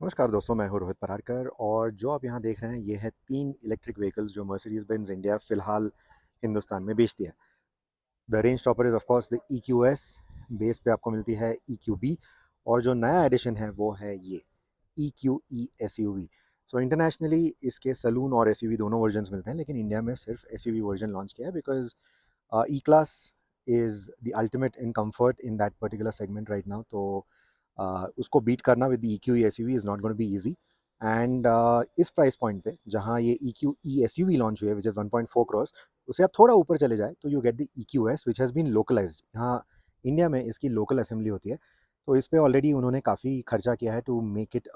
नमस्कार दोस्तों, मैं हूं रोहित परारकर और जो आप यहाँ देख रहे हैं ये है 3 इलेक्ट्रिक व्हीकल्स जो मर्सिडीज बेंज इंडिया फ़िलहाल हिंदुस्तान में बेचती है। The range topper is of course the EQS। Base पे आपको मिलती है EQB और जो नया एडिशन है वो है ये EQE SUV। सो इंटरनेशनली इसके सलून और SUV दोनों वर्जन्स मिलते हैं, लेकिन इंडिया में सिर्फ SUV वर्जन लॉन्च किया है because E class is the ultimate in comfort in that particular segment right now. तो उसको बीट करना with E Q E S U V is not going to be easy. And इस price point पे जहाँ ये E Q E S U V launch हुई है which is 1.4 crore, उसे आप थोड़ा ऊपर चले जाए तो you get the E Q S which has been localised. यहाँ इंडिया में इसकी लोकल असेंबली होती है, तो इस पे ऑलरेडी उन्होंने काफ़ी खर्चा किया है to make it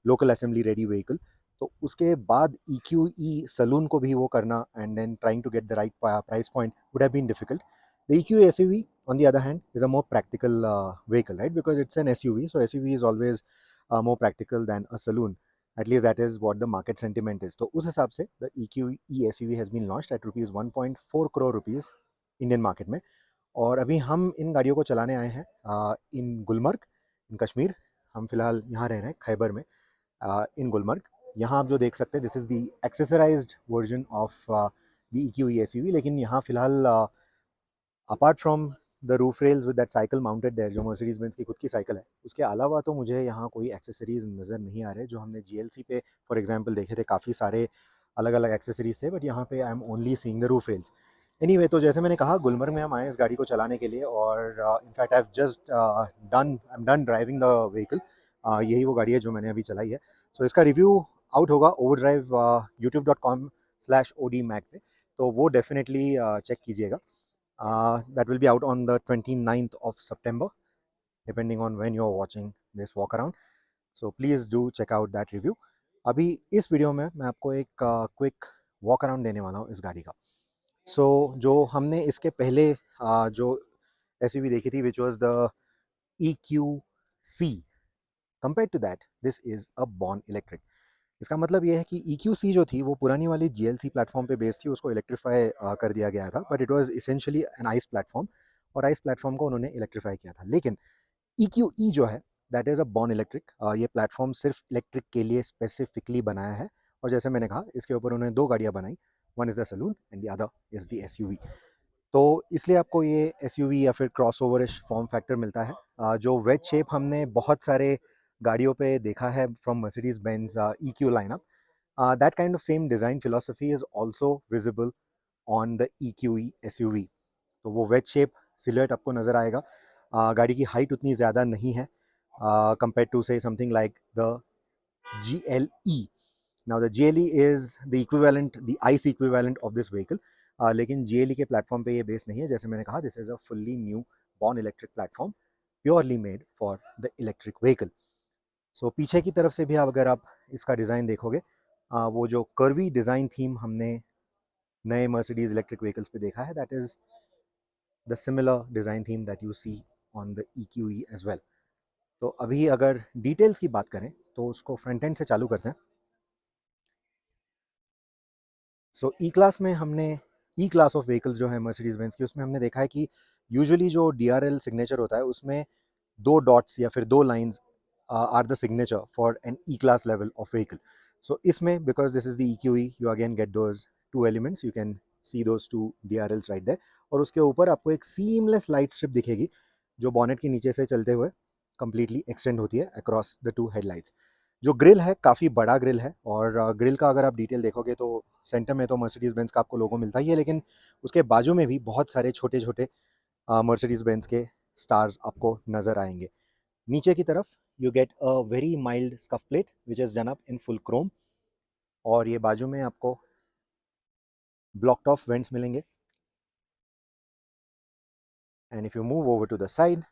local assembly ready vehicle. तो उसके बाद ई क्यू ई सलून को भी वो करना and then trying to get the right price point would have been difficult. The EQA SUV, on the other hand, is a more practical vehicle, right? Because it's an SUV, so SUV is always more practical than a saloon. At least that is what the market sentiment is. तो उस हिसाब से the EQE SUV has been launched at rupees 1.4 crore rupees Indian market में। और अभी हम इन गाड़ियों को चलाने आए हैं इन गुलमर्ग, इन कश्मीर। हम फिलहाल यहाँ रह रहे हैं खैबर में, इन गुलमर्ग। यहाँ आप जो देख सकते हैं this is the accessorized version of the EQE SUV। लेकिन यहाँ फिलहाल apart from the roof rails with that cycle mounted there, जो मर्सिडीज बेंज की खुद की साइकिल है, उसके अलावा तो मुझे यहाँ कोई एक्सेसरीज नज़र नहीं आ रहे। जो हमने GLC पे फॉर एग्जांपल देखे थे काफ़ी सारे अलग अलग एक्सेसरीज थे, बट यहाँ पे I am only seeing the roof rails. Anyway, तो जैसे मैंने कहा गुलमर्ग में हम आए इस गाड़ी को चलाने के लिए और in fact I have just I am done driving the vehicle. यही वो गाड़ी है जो मैंने अभी चलाई है। सो इसका रिव्यू आउट होगा ओवर ड्राइव youtube.com/OD Mac पे, तो वो डेफिनेटली चेक कीजिएगा। That will be out on the 29th of September, depending on when you're watching this walk around. So please do check out that review. अभी इस video में मैं आपको एक क्विक वॉक अराउंड देने वाला हूँ इस गाड़ी का। जो हमने इसके पहले जो SUV देखी थी which was the EQC, compare to that this is a born electric. इसका मतलब ये है कि EQC जो थी वो पुरानी वाली GLC प्लेटफॉर्म पे बेस्ड थी, उसको इलेक्ट्रीफाई कर दिया गया था, but it was essentially an ice platform और आइस प्लेटफॉर्म को उन्होंने इलेक्ट्रीफाई किया था। लेकिन EQE जो है that is a born electric. ये प्लेटफॉर्म सिर्फ इलेक्ट्रिक के लिए स्पेसिफिकली बनाया है। और जैसे मैंने कहा इसके ऊपर उन्होंने दो गाड़ियाँ बनाई, one is the saloon and the other is the SUV। तो इसलिए आपको ये SUV या फिर क्रॉस ओवरिश फॉर्म फैक्टर मिलता है। जो वेज शेप हमने बहुत सारे गाड़ियों पे देखा है from Mercedes Benz EQ lineup, that kind of same design philosophy is also visible on the EQE SUV। तो वो वेज शेप सिलुएट आपको नज़र आएगा। गाड़ी की हाइट उतनी ज़्यादा नहीं है कंपेयर टू से something like the GLE। Now the GLE is the equivalent, the ICE equivalent of this vehicle। लेकिन GLE के प्लेटफॉर्म पे ये बेस नहीं है। जैसे मैंने कहा this is a fully new born electric platform, purely made for the electric vehicle. So पीछे की तरफ से भी अगर आप इसका डिज़ाइन देखोगे, वो जो कर्वी डिज़ाइन थीम हमने नए मर्सिडीज इलेक्ट्रिक व्हीकल्स पे देखा है, that is the similar design theme that you see on the EQE as well. तो अभी अगर डिटेल्स की बात करें तो उसको फ्रंट एंड से चालू करते हैं। सो ई क्लास में हमने ई क्लास ऑफ व्हीकल्स जो है मर्सिडीज बेंज की, उसमें हमने देखा है कि यूजुअली जो DRL सिग्नेचर होता है उसमें दो डॉट्स या फिर दो lines are the signature for an E class level of vehicle. So इसमें because this is the EQE you again get those two elements, you can see those two DRLs right there. और उसके ऊपर आपको एक seamless light strip दिखेगी जो bonnet के नीचे से चलते हुए कंप्लीटली एक्सटेंड होती है अक्रॉस द टू हेडलाइट्स। जो ग्रिल है काफ़ी बड़ा ग्रिल है और ग्रिल का अगर आप डिटेल देखोगे तो सेंटर में तो मर्सिडीज बेंज का आपको लोगो मिलता ही है, लेकिन उसके बाजू में भी बहुत सारे छोटे छोटे मर्सिडीज बेंज के स्टार्स आपको नज़र आएंगे। नीचे की तरफ you get a very mild scuff plate which is done up in full chrome. और ये बाजू में आपको ब्लॉक्ड ऑफ वेंट्स मिलेंगे। And if you move over to the side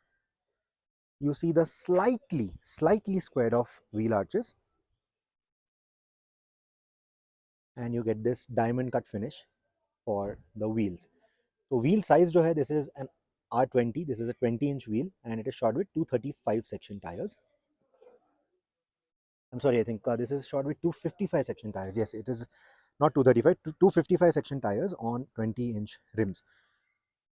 you see the slightly squared off wheel arches and you get this diamond cut finish for the wheels। तो wheel size जो है this is an R20, this is a 20-inch wheel and it is shod with 235 section tires। I'm sorry, I think this is shod with 255 section tires। Yes, it is not 235, 255 section tires on 20-inch rims।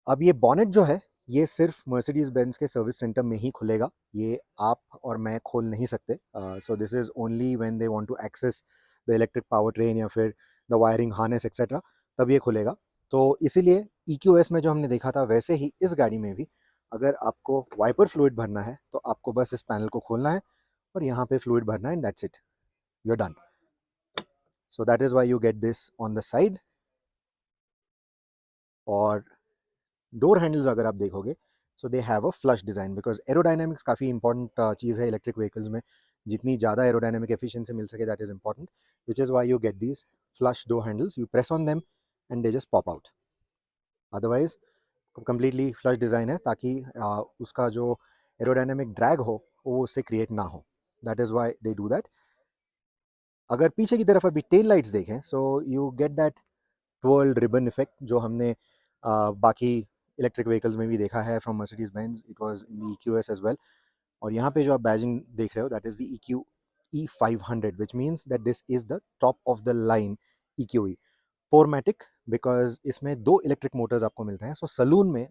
अब ये bonnet जो है ये सिर्फ Mercedes Benz के service centre में ही खुलेगा, ये आप और मैं खोल नहीं सकते। So this is only when they want to access the electric power train या फिर द वायरिंग हार्नेस एक्सेट्रा, तब ये खुलेगा। तो इसीलिए EQS में जो हमने देखा था वैसे ही इस गाड़ी में भी अगर आपको वाइपर फ्लूइड भरना है तो आपको बस इस पैनल को खोलना है और यहाँ पे फ्लूइड भरना है, and that's it, you are done. So that is why you get this on the side. और डोर हैंडल्स अगर आप देखोगे, so they have a flush design, because aerodynamics काफ़ी इंपॉर्टेंट चीज़ है इलेक्ट्रिक व्हीकल्स में। जितनी ज़्यादा एरोडायनेमिक एफिशिएंसी मिल सके, that is important, which is why you get these flush door handles, you press on them and they just pop out. Otherwise completely flush design है ताकि उसका जो एरोडायनेमिक ड्रैग हो वो उससे क्रिएट ना हो, that is why they do that. अगर पीछे की तरफ अभी टेल लाइट्स देखें, so you get that twirled ribbon effect जो हमने बाकी इलेक्ट्रिक व्हीकल्स में भी देखा है from Mercedes Benz, it was in the EQS as well. और यहाँ पे जो आप बैजिंग देख रहे हो, that is the EQ E500, which means that this is the top of the line EQE 4मैटिक, because इसमें 2 इलेक्ट्रिक मोटर्स आपको मिलते हैं। सो सलून में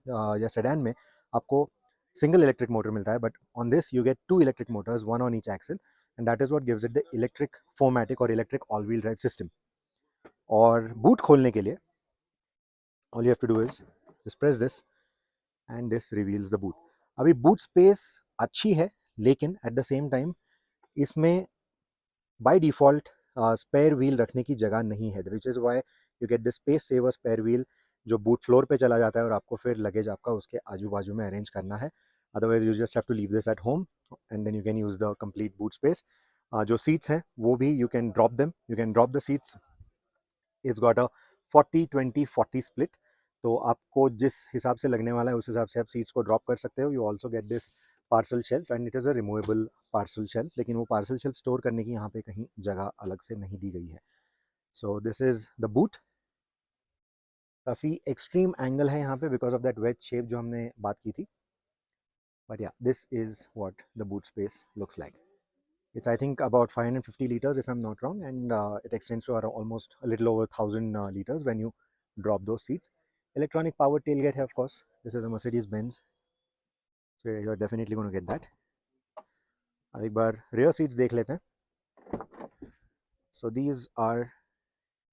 या सेडान में आपको सिंगल इलेक्ट्रिक मोटर मिलता है, but on this you get 2 electric motors, one on each axle, and that is what gives it the electric four matic और electric all wheel drive system. और बूट खोलने के लिए all you have to do is just press this and this reveals the boot. अभी boot space अच्छी है, लेकिन at the same time इसमें by default spare wheel रखने की जगह नहीं है, which is why you get the space saver spare wheel जो boot floor पे चला जाता है और आपको फिर लगेज आपका उसके आजू बाजू में अरेंज करना है। Otherwise you just have to leave this at home and then you can use the complete boot space. जो seats हैं वो भी you can drop them, you can drop the seats. It's got a 40-20-40 split, तो आपको जिस हिसाब से लगने वाला है उस हिसाब से आप सीट्स को ड्रॉप कर सकते हो। You also get this parcel shelf and it is a removable parcel shelf, लेकिन वो पार्सल शेल्फ स्टोर करने की यहाँ पे कहीं जगह अलग से नहीं दी गई है। So this is the boot. काफ़ी एक्सट्रीम एंगल है यहाँ पे because of that veg shape जो हमने बात की थी, बट या this is what the boot space looks like. It's I think about 550 liters if I'm not wrong, and it extends to around almost a little over 1000 liters when you drop those seats. Electronic power tailgate है of course. This is a Mercedes Benz, so you're definitely going to get that. अब एक बार rear seats देख लेते हैं. So these are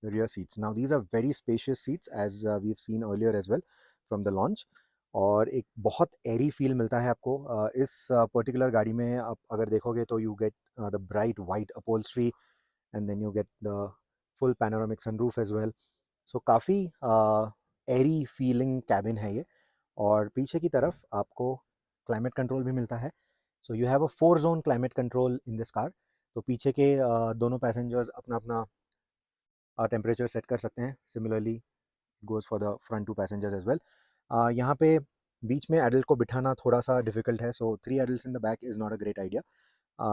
the rear seats. Now these are very spacious seats as we've seen earlier as well from the launch. और एक बहुत एरी feel मिलता है आपको इस पर्टिकुलर गाड़ी में। आप अगर देखोगे तो you get the bright white upholstery and then you get the full panoramic sunroof as well. So काफ़ी एरी फीलिंग कैबिन है ये। और पीछे की तरफ आपको क्लाइमेट कंट्रोल भी मिलता है। So you have a 4 zone climate control in this car. तो पीछे के दोनों पैसेंजर्स अपना अपना टेम्परेचर सेट कर सकते हैं। Similarly goes for the front 2 passengers as well. यहाँ पे बीच में एडल्ट को बिठाना थोड़ा सा डिफिकल्ट है, so 3 adults in the back is not a great idea.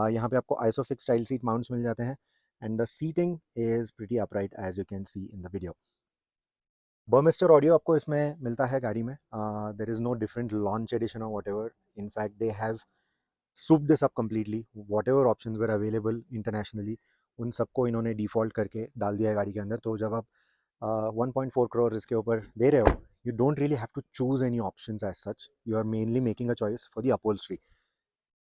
यहाँ पे आपको आइसोफिक्स स्टाइल सीट माउंट्स मिल जाते हैं and the seating is pretty upright as you can see in the video. Burmester audio आपको इसमें मिलता है गाड़ी में। There is no different launch edition और whatever. In fact they have souped this up completely. Whatever options were available internationally, उन सबको इन्होंने डिफ़ॉल्ट करके डाल दिया है गाड़ी के अंदर। तो जब आप 1.4 करोड़ इसके ऊपर दे रहे हो, you don't really have to choose any options as such, you are mainly making a choice for the upholstery.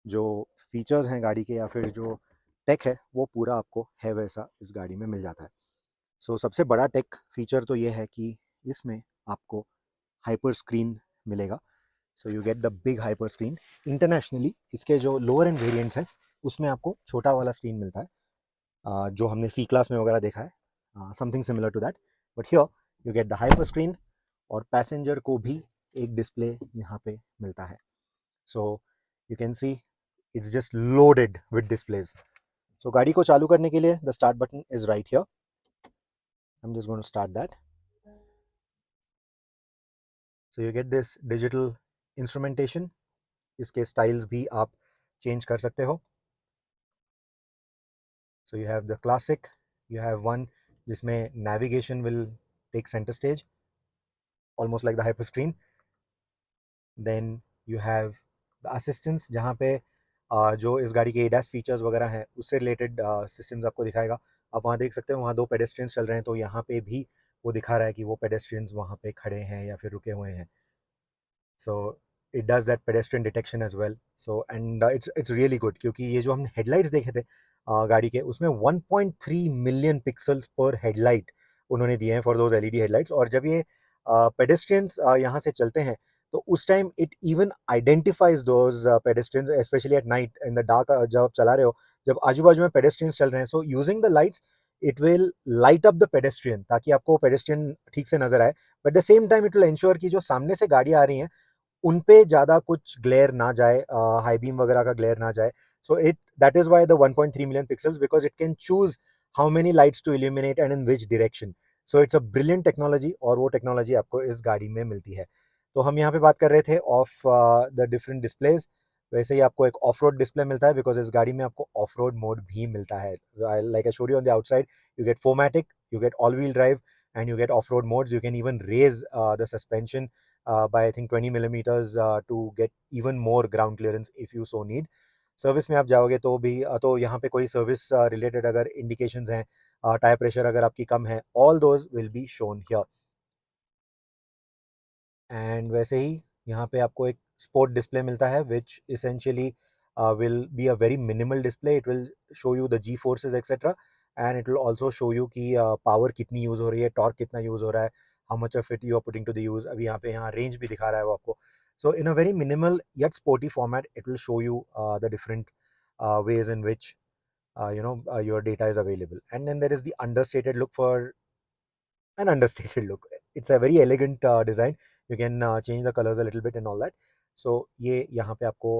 जो फीचर्स हैं गाड़ी के या फिर जो टेक है वो पूरा आपको है वैसा इस गाड़ी में मिल जाता है। सो सबसे बड़ा टेक फीचर तो ये है कि इसमें आपको हाइपर स्क्रीन मिलेगा। सो you get the big hyper screen. Internationally इसके जो लोअर एंड वेरिएंट्स हैं उसमें आपको छोटा वाला स्क्रीन मिलता है, जो हमने सी क्लास में वगैरह देखा है, something similar to that. But here you get the hyper screen और पैसेंजर को भी एक डिस्प्ले यहाँ पे मिलता है। So you can see it's just loaded with displays. So गाड़ी को चालू करने के लिए the start button is right here. I am just going to start that. So you get this digital instrumentation. इसके स्टाइल्स भी आप चेंज कर सकते हो। So you have the classic, you have one जिसमें navigation will take center stage, almost like the hyper screen. Then you have the assistance जहाँ पे जो इस गाड़ी के ADAS फीचर्स वगैरह हैं उससे रिलेटेड सिस्टम्स आपको दिखाएगा। आप वहाँ देख सकते हो वहाँ 2 पेडेस्ट्रियंस चल रहे हैं, तो यहाँ पे भी वो दिखा रहा है कि वो पेडेस्ट्रियंस वहाँ पे खड़े हैं या फिर रुके हुए हैं। So it does that pedestrian detection as well. So and it's really good, क्योंकि ये जो हमने हेडलाइट्स देखे थे गाड़ी के, उसमें 1.3 मिलियन पिक्सल्स पर हेडलाइट उन्होंने दिए हैं फॉर दोज एलईडी हेडलाइट्स. और जब ये पेडेस्ट्रियंस यहाँ से चलते हैं, तो उस time it even identifies those pedestrians, specially at night in the dark. जब आप चला रहे हो, जब आजू बाजू में पेडेस्ट्रियंस चल रहे हैं, so using the lights it will light up the pedestrian, ताकि आपको पेडेस्ट्रियन ठीक से नजर आए. But the same time it will ensure कि जो सामने से गाड़ी आ रही हैं उन पे ज़्यादा कुछ ग्लेयर ना जाए, हाई बीम वगैरह का ग्लेयर ना जाए. So it that is why the 1.3 million pixels, because it can choose how many lights to illuminate and in which direction. So it's a brilliant technology, और वो टेक्नोलॉजी आपको इस गाड़ी में मिलती है. तो हम यहाँ पे बात कर रहे थे ऑफ द डिफरेंट डिस्प्लेज. वैसे ही आपको एक ऑफ रोड डिस्प्ले मिलता है, बिकॉज इस गाड़ी में आपको ऑफ रोड मोड भी मिलता है. Like I showed you on the outside, you get four matic, you get all wheel drive, and you get off-road modes. You can even raise the suspension by I think 20 millimeters to get even more ground clearance if you so need. Service में आप जाओगे तो भी तो यहाँ पे कोई service related अगर इंडिकेशंस हैं, टायर प्रेशर अगर आपकी कम है, all those will be shown here. And वैसे ही यहाँ पे आपको एक स्पोर्ट डिस्प्ले मिलता है, which essentially will be a very minimal display. It will show you the G forces etcetera, and it will also show you कि power कितनी use हो रही है, टॉर्क कितना यूज़ हो रहा है, how much of it you are putting to the use. अभी यहाँ रेंज भी दिखा रहा है वो आपको. So in a very minimal yet sporty format, it will show you the different ways in which your data is available. And then there is the understated look. For an understated look, it's a very elegant design. You can change the colors a little bit and all that. So ये यहाँ पे आपको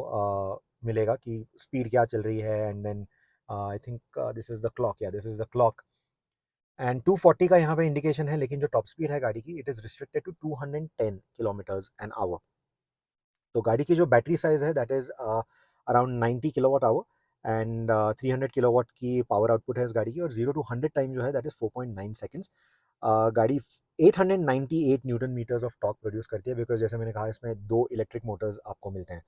मिलेगा कि speed क्या चल रही है. And then I think this is the clock, या this is the clock. And 240 का यहाँ पे इंडिकेशन है, लेकिन जो टॉप स्पीड है गाड़ी की, it is restricted to 210 kilometres an hour. तो गाड़ी की जो बैटरी साइज़ है, that is around 90 kilowatt hour. And 300 kilowatt की पावर आउटपुट है इस गाड़ी की. और 0 to 100 टाइम जो है, दैट इज़ 4.9 सेकेंड्स. गाड़ी 898 newton metres of torque produce करती है, बिकॉज जैसे मैंने कहा, इसमें 2 इलेक्ट्रिक मोटर्स आपको मिलते हैं.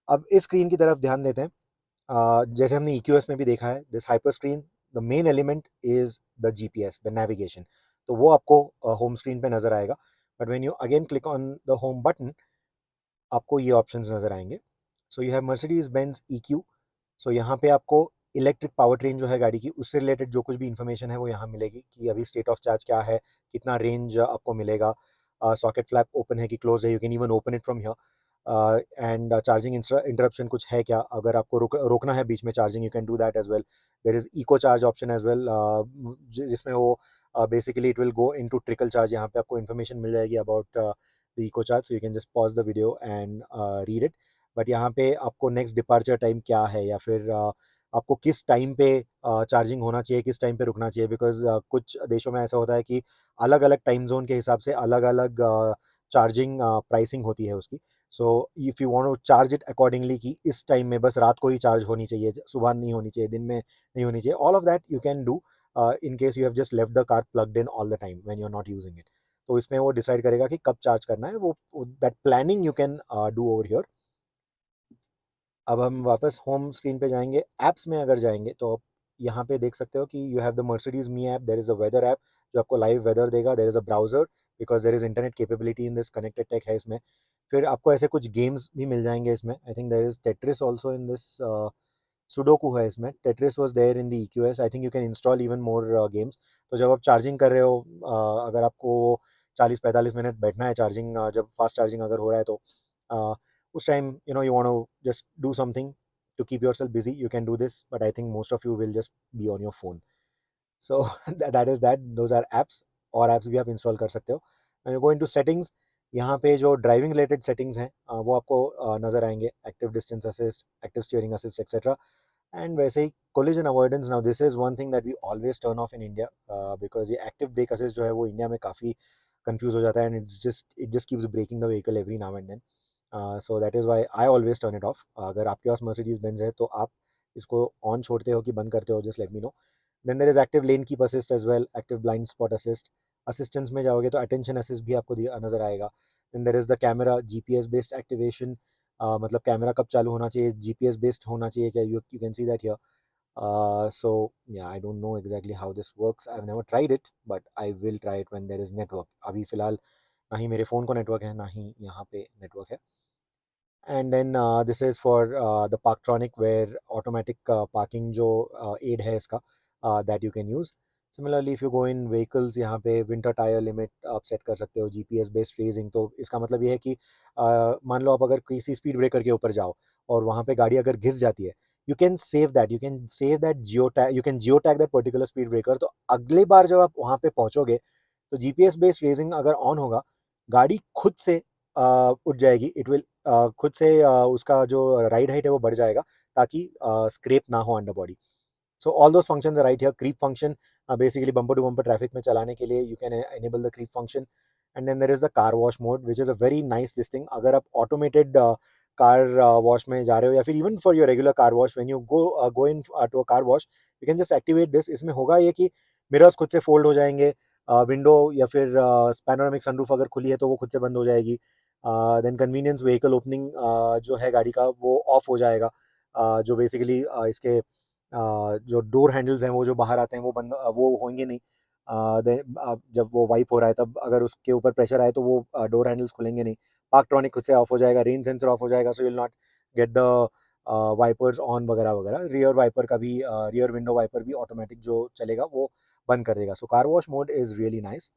अब इस स्क्रीन की तरफ ध्यान देते हैं. जैसे हमने EQS में भी देखा है, this hyper screen, the main element is the GPS, the navigation. तो वो आपको होम स्क्रीन पे नजर आएगा. But when you again click on the home button, आपको ये ऑप्शंस नज़र आएंगे. So you have Mercedes Benz EQ. सो यहाँ पे आपको इलेक्ट्रिक पावर ट्रेन जो है गाड़ी की, उससे रिलेटेड जो कुछ भी इंफॉर्मेशन है वो यहाँ मिलेगी, कि अभी स्टेट ऑफ चार्ज क्या है, कितना रेंज आपको मिलेगा, सॉकेट फ्लैप ओपन है कि क्लोज है, you can even open it from here. And charging interruption कुछ है क्या, अगर आपको रोकना है बीच में charging, you can do that as well. There is eco charge option as well, जिसमें वो basically it will go into trickle charge. यहाँ पे आपको इन्फॉर्मेशन मिल जाएगी about the eco chart, so you can just pause the video and read it. But यहाँ पे आपको नेक्स्ट डिपार्चर टाइम क्या है, या फिर आपको किस टाइम पे चार्जिंग होना चाहिए, किस टाइम पे रुकना चाहिए, बिकॉज कुछ देशों में ऐसा होता है कि अलग अलग टाइम जोन के हिसाब से अलग अलग चार्जिंग प्राइसिंग होती है उसकी. So if you want to charge it accordingly, कि इस टाइम में बस रात को ही चार्ज होनी चाहिए, सुबह नहीं होनी चाहिए, दिन में नहीं होनी चाहिए, all of that you can do in case you have just left the car plugged in all the time when you are not using it. तो इसमें वो डिसाइड करेगा कि कब चार्ज करना है, वो that planning you can do over here. अब हम वापस होम स्क्रीन पे जाएंगे. ऐप्स में अगर जाएंगे, तो आप यहाँ पे देख सकते हो कि you have the Mercedes me app, there is a weather app जो आपको लाइव वेदर देगा. There is a browser, because there is internet capability in this, connected tech है इसमें. फिर आपको ऐसे कुछ गेम्स भी मिल जाएंगे इसमें. I think there is Tetris also in this. Sudoku है इसमें. Tetris was there in the EQS. I think you can install even more games. तो जब आप चार्जिंग कर रहे हो, अगर आपको 40-45 मिनट बैठना है चार्जिंग, जब फास्ट चार्जिंग अगर हो रहा है, तो उस time you want to just do something to keep yourself busy, you can do this. But I think most of you will just be on your phone. So that is that. Those are apps. और apps भी आप install कर सकते हो. When you go into settings, यहाँ पे जो driving related settings हैं, वो आपको नज़र आएंगे. Active distance assist, active steering assist etcetera. And वैसे ही collision avoidance. Now this is one thing that we always turn off in India, because ये एक्टिव ब्रेक असिस्ट जो है वो इंडिया में काफ़ी कंफ्यूज हो जाता है. And it just keeps braking the vehicle every now and then. So that is why I always turn it off. अगर आपके पास मर्सिडीज बेंज है, तो आप इसको ऑन छोड़ते हो कि बंद करते हो, just let me know. Then there is active lane keep assist as well, active blind spot assist. Assistance में जाओगे तो अटेंशन असिस्ट भी आपको नजर आएगा. Then there is the camera GPS based activation. मतलब कैमरा कब चालू होना चाहिए, GPS बेस्ड होना चाहिए क्या, you can see that here. So yeah, I don't know exactly how this works. I've never tried it, but I will try it when there is network. अभी फिलहाल ना ही मेरे फ़ोन को नेटवर्क है, ना ही यहाँ पे नेटवर्क है. And then this is for the parktronic where automatic parking जो एड है इसका, that you can use. Similarly if you go in vehicles, यहाँ पे विंटर टायर लिमिट आप सेट कर सकते हो, जीपीएस बेस्ड रेसिंग. तो इसका मतलब ये है कि मान लो आप अगर किसी स्पीड ब्रेकर के ऊपर जाओ और वहाँ पे गाड़ी अगर घिस जाती है, you can geo tag, you can geo tag that particular speed breaker. तो अगली बार जब आप वहाँ पे पहुँचोगे तो जीपीएस बेस्ड रेसिंग अगर ऑन होगा, गाड़ी खुद से उठ जाएगी. इट विल खुद से उसका जो राइड हाइट है वो बढ़ जाएगा, ताकि स्क्रैप ना हो under body. So all those functions are right here. Creep function, basically bumper to bumper traffic में चलाने के लिए you can enable the creep function. And then there is the car wash mode, which is a very nice this thing. अगर आप automated car wash में जा रहे हो, या फिर even for your regular car wash, when you go in to a car wash, you can just activate this. इसमें होगा ये कि mirrors खुद से fold हो जाएंगे, विंडो या फिर पैनोरामिक सनरूफ अगर खुली है तो वो खुद से बंद हो जाएगी. देन कन्वीनियंस व्हीकल ओपनिंग जो है गाड़ी का वो ऑफ हो जाएगा. जो बेसिकली इसके जो डोर हैंडल्स हैं वो जो बाहर आते हैं वो बंद वो होंगे नहीं. जब वो वाइप हो रहा है तब अगर उसके ऊपर प्रेशर आए तो वो डोर हैंडल्स खुलेंगे नहीं. पार्कट्रॉनिक खुद से ऑफ हो जाएगा, रेन सेंसर ऑफ हो जाएगा, so you will not get the wipers on वगैरह वगैरह. रियर वाइपर का भी रियर विंडो वाइपर भी ऑटोमेटिक जो चलेगा वो बंद कर देगा. So car wash mode is really nice.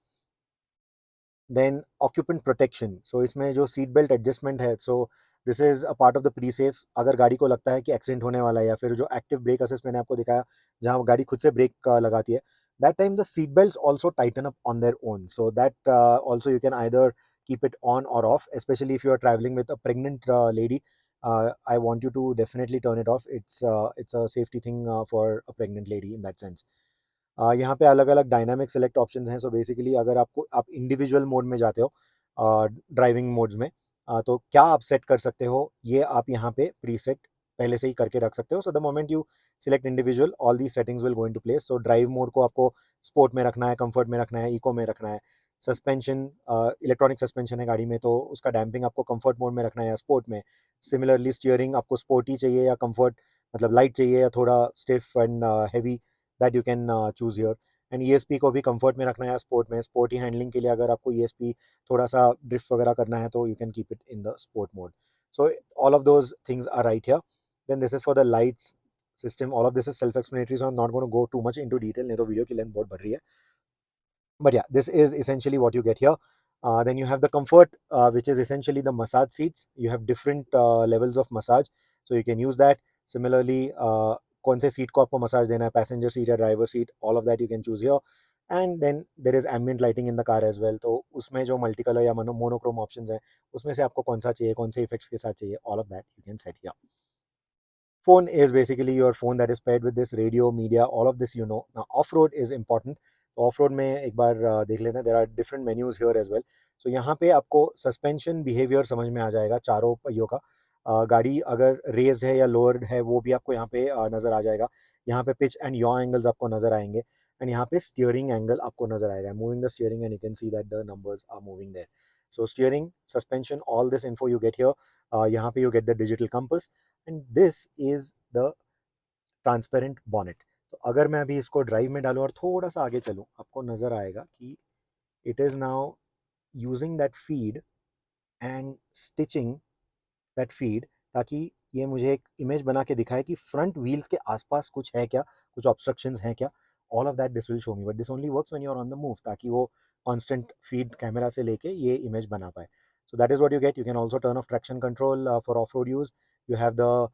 Then occupant protection, so इसमें जो सीट बेल्ट एडजस्टमेंट है, so this is a part of the pre safe. अगर गाड़ी को लगता है कि एक्सीडेंट होने वाला है, या फिर जो एक्टिव ब्रेक असिस्ट मैंने आपको दिखाया जहाँ गाड़ी खुद से ब्रेक लगाती है, that time the seat belt also Titan up on their own. So that also you can either keep it on or off, especially if you are traveling with a pregnant lady. I want you to definitely turn it off. It's a safety thing for a pregnant lady in that sense. यहाँ पे अलग अलग dynamic select options हैं. So basically अगर आपको आप individual mode में जाते हो ड्राइविंग मोड्स में, तो क्या आप सेट कर सकते हो ये आप यहाँ पे प्रीसेट पहले से ही करके रख सकते हो. So the moment you select individual, all the settings will go into place. So drive mode को आपको स्पोर्ट में रखना है, कंफर्ट में रखना है, इको में रखना है. सस्पेंशन, इलेक्ट्रॉनिक सस्पेंशन है गाड़ी में, तो उसका डैम्पिंग आपको कंफर्ट मोड में रखना है या स्पोर्ट में. सिमिलरली स्टीयरिंग आपको स्पोर्टी चाहिए या कंफर्ट, मतलब लाइट चाहिए या थोड़ा stiff and heavy, that you can choose here. And ESP को भी कंफर्ट में रखना है स्पोर्ट में. स्पोर्टी हैंडलिंग के लिए अगर आपको ईएसपी थोड़ा सा ड्रिफ्ट वगैरह करना है तो you can keep it in the sport mode. So all of those things are right here. Then this is for the lights system. All of this is self explanatory, so I am not going to go too much into detail, नहीं तो video की length बहुत बढ़ रही है. But yeah, this is essentially what you get here. Then you have the comfort, which is essentially the massage seats. You have different levels of massage, so you can use that. Similarly, कौन से seat को आपको massage देना है, passenger seat या driver seat, all of that you can choose here. And then there is ambient lighting in the car as well. तो उसमें जो मल्टी कलर या मोनोक्रोम ऑप्शंस हैं उसमें से आपको कौन सा चाहिए, कौन से इफेक्ट्स के साथ चाहिए, all of that you can set here. Phone is basically your phone that is paired with this radio, media, all of this you know. Now off-road is important. तो ऑफ रोड में एक बार देख लेते हैं. There are different menus here as well. So यहाँ पे आपको सस्पेंशन बिहेवियर समझ में आ जाएगा चारों पहियों का. गाड़ी अगर रेज्ड है या लोअर्ड है वो भी आपको यहाँ पे नज़र आ जाएगा. यहाँ पे पिच एंड यॉ एंगल्स आपको नज़र आएंगे. एंड यहाँ पे स्टीयरिंग एंगल आपको नज़र आएगा. Moving the steering and you can see that the numbers are moving there. So steering, suspension, all this info you get here. यहाँ पे you get the digital compass. And this is the transparent bonnet. तो अगर मैं अभी इसको drive में डालूँ और थोड़ा सा आगे चलूँ, आपको नज़र आएगा कि it is now using that feed and stitching that feed, ताकि ये मुझे एक इमेज बना के दिखाए कि फ्रंट व्हील्स के आसपास कुछ है क्या, कुछ ऑब्स्ट्रक्शंस हैं क्या. All of that this will show me, but this only works when you are on the move, ताकि वो कांस्टेंट फीड कैमरा से लेके ये इमेज बना पाए. So that is what you get. You can also turn off traction control for off road use. You have the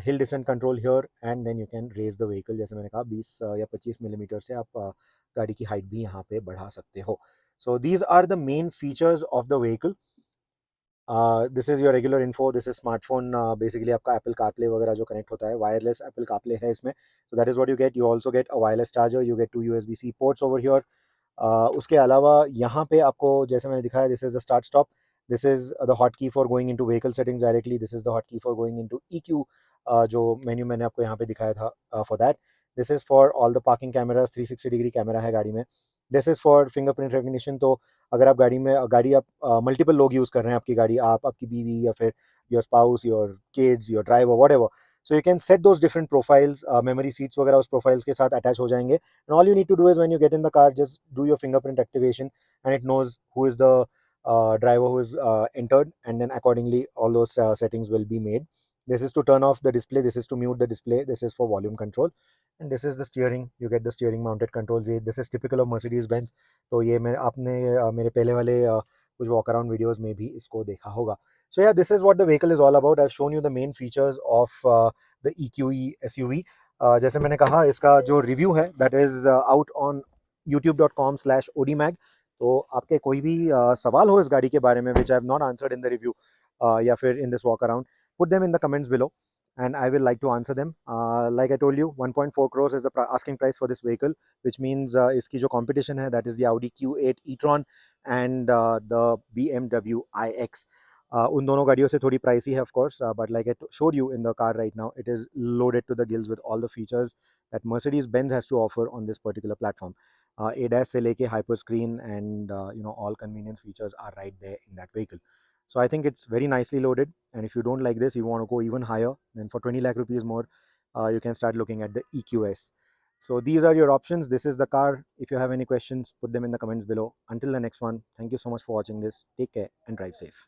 hill descent control here, and then you can raise the vehicle. जैसे मैंने कहा 20 या 25 millimetre से आप गाड़ी की height भी यहाँ पे बढ़ा सकते हो. So these are the main features of the vehicle. This is your regular info. This is smartphone, basically आपका एप्पल कारप्ले वगैरह जो कनेक्ट होता है, वायरलेस एप्पल कारप्ले है इसमें. So that is what you get. You also get a wireless charger, you get 2 USB-C ports over here. उसके अलावा यहाँ पे आपको जैसे मैंने दिखाया, this is the start stop. This is the hot key for going into vehicle settings directly. This is the hot key for going into EQ, जो menu मैंने आपको यहाँ पे दिखाया था for that. This is for all the parking cameras. 360 degree camera है गाड़ी में. This is for fingerprint recognition. तो अगर आप गाड़ी आप मल्टीपल लोग यूज़ कर रहे हैं आपकी गाड़ी, आप, आपकी बीवी, या फिर your spouse, your kids, your driver, whatever. So you can set those different profiles. Memory seats वगैरह उस प्रोफाइल्स के साथ अटैच हो जाएंगे. And all you need to do is when you get in the car, just do your fingerprint activation and it knows who is the driver who is entered, and then accordingly all those settings will be made. This is to turn off the display, this is to mute the display, this is for volume control, and this is the steering. You get the steering mounted controls. This is typical of Mercedes Benz. तो ये मैं आपने मेरे पहले वाले कुछ walk around videos में भी इसको देखा होगा. So yeah, this is what the vehicle is all about. I've shown you the main features of the EQE SUV. जैसे मैंने कहा, इसका जो रिव्यू है that is out on youtube.com/odmag. तो आपके कोई भी सवाल हो इस गाड़ी के बारे में which I have not answered in the review या फिर in this walk around, put them in the comments below and I will like to answer them. Like I told you, 1.4 crores is the asking price for this vehicle, which means iski jo competition hai, that is the Audi Q8 e-tron and the BMW iX. उन दोनों गाड़ियों से थोड़ी pricey है of course, but like I showed you in the car right now, it is loaded to the gills with all the features that Mercedes-Benz has to offer on this particular platform. ADAS से लेके hyper screen and all convenience features are right there in that vehicle. So I think it's very nicely loaded, and if you don't like this, you want to go even higher, then for 20 lakh rupees more, you can start looking at the EQS. So these are your options. This is the car. If you have any questions, put them in the comments below. Until the next one, thank you so much for watching this. Take care and drive safe.